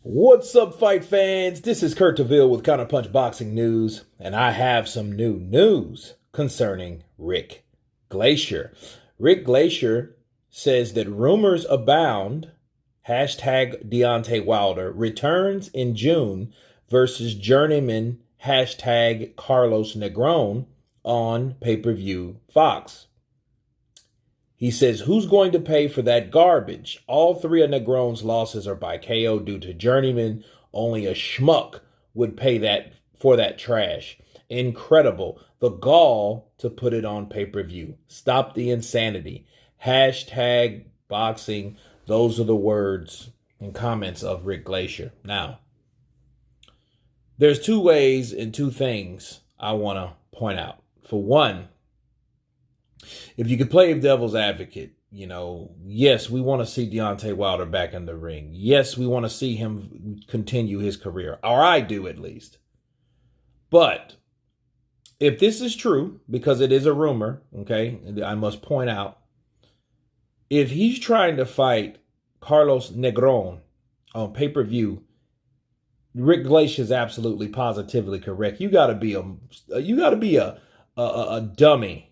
What's up, fight fans? This is Kurt DeVille with Counterpunch Boxing News, and I have some new news concerning Rick Glacier. Rick Glacier says that rumors abound, hashtag Deontay Wilder returns in June versus journeyman, hashtag Carlos Negron on pay-per-view Fox. He says, who's going to pay for that garbage? All three of Negron's losses are by KO due to journeyman. Only a schmuck would pay that for that trash. Incredible. The gall to put it on pay-per-view. Stop the insanity. Hashtag boxing. Those are the words and comments of Rick Glacier. Now, there's two ways and two things I want to point out. For one, if you could play devil's advocate, yes, we want to see Deontay Wilder back in the ring. Yes, we want to see him continue his career, or I do at least. But if this is true, because it is a rumor, okay, I must point out, if he's trying to fight Carlos Negron on pay-per-view, Rick Glacier is absolutely positively correct. You got to be a dummy,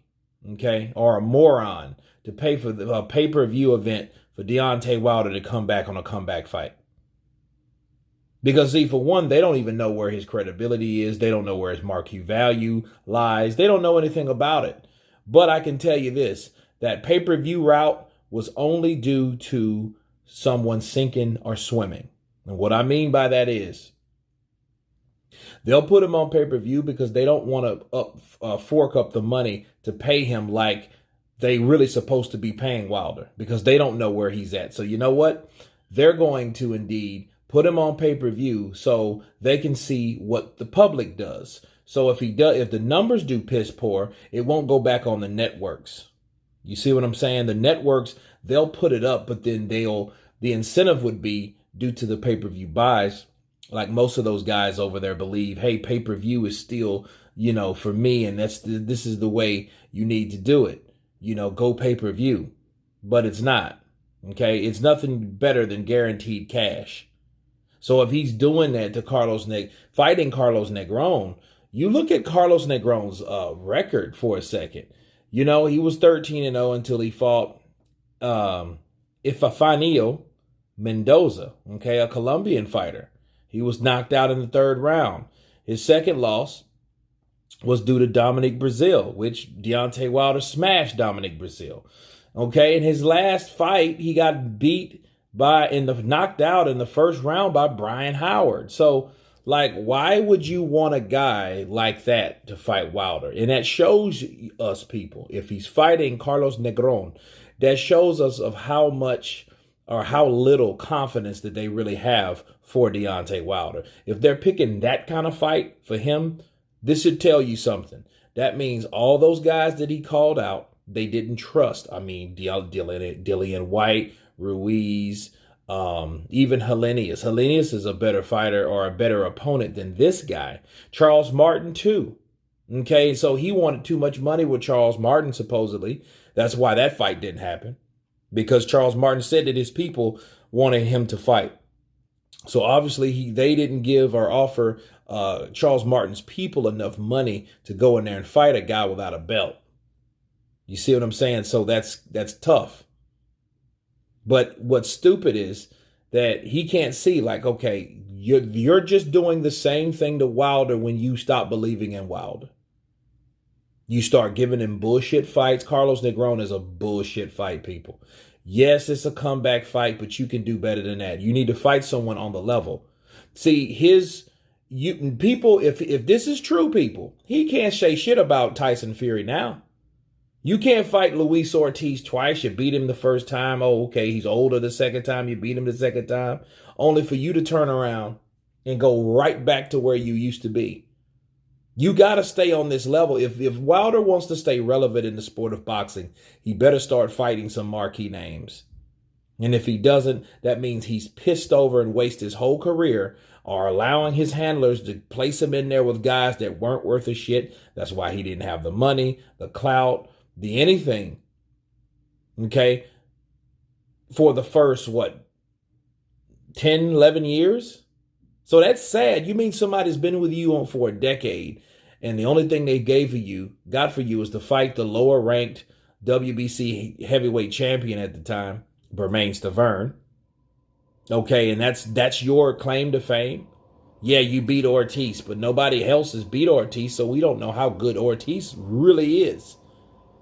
okay, or a moron to pay for the pay-per-view event for Deontay Wilder to come back on a comeback fight. Because, see, for one, they don't even know where his credibility is. They don't know where his marquee value lies. They don't know anything about it. But I can tell you this, that pay-per-view route was only due to someone sinking or swimming. And what I mean by that is, they'll put him on pay-per-view because they don't want to fork up the money to pay him like they really supposed to be paying Wilder, because they don't know where he's at. So you know what? They're going to indeed put him on pay-per-view so they can see what the public does. So if the numbers do piss poor, it won't go back on the networks. You see what I'm saying? The networks, they'll put it up, but then the incentive would be due to the pay-per-view buys. Like most of those guys over there believe, hey, pay-per-view is still, for me, and this is the way you need to do it. Go pay-per-view. But it's not, okay? It's nothing better than guaranteed cash. So if he's doing that to fighting Carlos Negron, you look at Carlos Negron's record for a second. He was 13-0 until he fought Ifafanio Mendoza, okay, a Colombian fighter. He was knocked out in the third round. His second loss was due to Dominic Brazil, which Deontay Wilder smashed Dominic Brazil. Okay, in his last fight, he got knocked out in the first round by Brian Howard. So, why would you want a guy like that to fight Wilder? And that shows us, people, if he's fighting Carlos Negron, that shows us of how much or how little confidence that they really have for Deontay Wilder. If they're picking that kind of fight for him, this should tell you something. That means all those guys that he called out, they didn't trust. I mean, Dillian White, Ruiz, even Helenius. Helenius is a better fighter or a better opponent than this guy. Charles Martin, too. Okay, so he wanted too much money with Charles Martin, supposedly. That's why that fight didn't happen. Because Charles Martin said that his people wanted him to fight. So obviously they didn't give or offer Charles Martin's people enough money to go in there and fight a guy without a belt. You see what I'm saying? So that's tough. But what's stupid is that he can't see, okay, you're just doing the same thing to Wilder when you stop believing in Wilder. You start giving him bullshit fights. Carlos Negron is a bullshit fight, people. Yes, it's a comeback fight, but you can do better than that. You need to fight someone on the level. See, people, if this is true, people, he can't say shit about Tyson Fury now. You can't fight Luis Ortiz twice. You beat him the first time. Oh, okay, he's older the second time. You beat him the second time. Only for you to turn around and go right back to where you used to be. You got to stay on this level. If Wilder wants to stay relevant in the sport of boxing, he better start fighting some marquee names. And if he doesn't, that means he's pissed over and wasted his whole career or allowing his handlers to place him in there with guys that weren't worth a shit. That's why he didn't have the money, the clout, the anything. Okay? For the first, 10, 11 years. So that's sad. You mean somebody's been with you for a decade, and the only thing they got for you, was to fight the lower ranked WBC heavyweight champion at the time, Bermain Stavern. Okay, and that's your claim to fame. Yeah, you beat Ortiz, but nobody else has beat Ortiz, so we don't know how good Ortiz really is.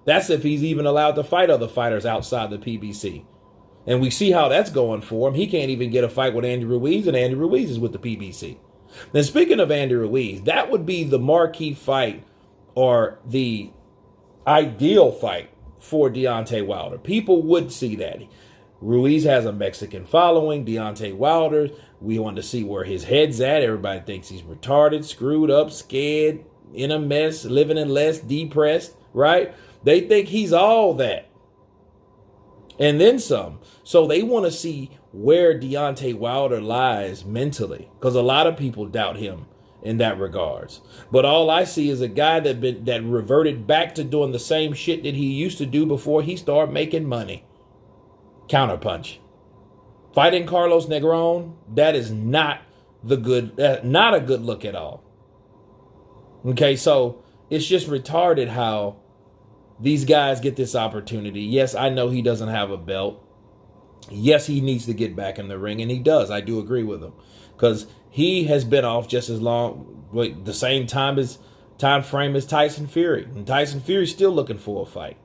That's if he's even allowed to fight other fighters outside the PBC. And we see how that's going for him. He can't even get a fight with Andy Ruiz, and Andy Ruiz is with the PBC. Then speaking of Andy Ruiz, that would be the marquee fight, or the ideal fight for Deontay Wilder. People would see that. Ruiz has a Mexican following. Deontay Wilder, we want to see where his head's at. Everybody thinks he's retarded, screwed up, scared, in a mess, living in less, depressed, right? They think he's all that. And then some. So they want to see where Deontay Wilder lies mentally, because a lot of people doubt him in that regards. But all I see is a guy that reverted back to doing the same shit that he used to do before he started making money. Counterpunch. Fighting Carlos Negron, that is not a good look at all. Okay, so it's just retarded how these guys get this opportunity. Yes, I know he doesn't have a belt. Yes, he needs to get back in the ring, and he does. I do agree with him, because he has been off just as long, the same time frame as Tyson Fury, and Tyson Fury's still looking for a fight.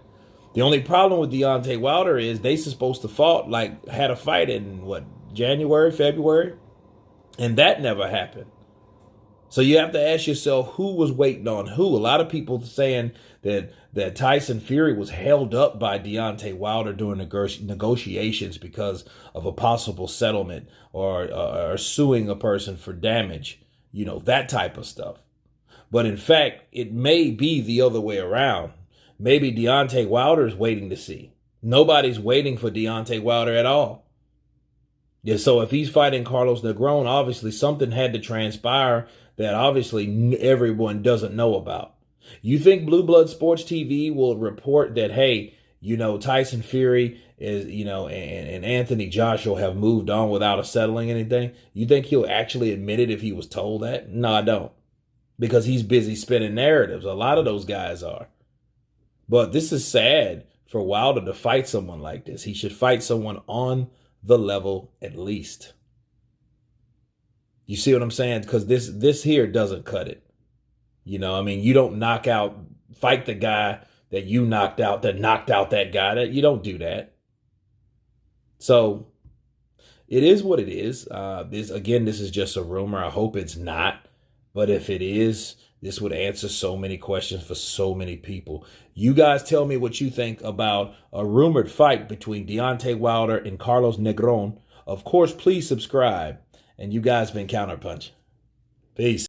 The only problem with Deontay Wilder is they supposed to had a fight in January, February, and that never happened. So you have to ask yourself, who was waiting on who? A lot of people saying that Tyson Fury was held up by Deontay Wilder during negotiations because of a possible settlement, or suing a person for damage, that type of stuff. But in fact, it may be the other way around. Maybe Deontay Wilder is waiting to see. Nobody's waiting for Deontay Wilder at all. Yeah, so if he's fighting Carlos Negron, obviously something had to transpire that obviously everyone doesn't know about. You think Blue Blood Sports TV will report that, hey, Tyson Fury is, and Anthony Joshua have moved on without a settling anything? You think he'll actually admit it if he was told that? No, I don't. Because he's busy spinning narratives. A lot of those guys are. But this is sad for Wilder to fight someone like this. He should fight someone on the level at least. You see what I'm saying? Because this here doesn't cut it. You don't fight the guy that you knocked out, that knocked out that guy. You don't do that. So it is what it is. This is just a rumor. I hope it's not. But if it is, this would answer so many questions for so many people. You guys tell me what you think about a rumored fight between Deontay Wilder and Carlos Negron. Of course, please subscribe. And you guys been Counterpunch. Peace.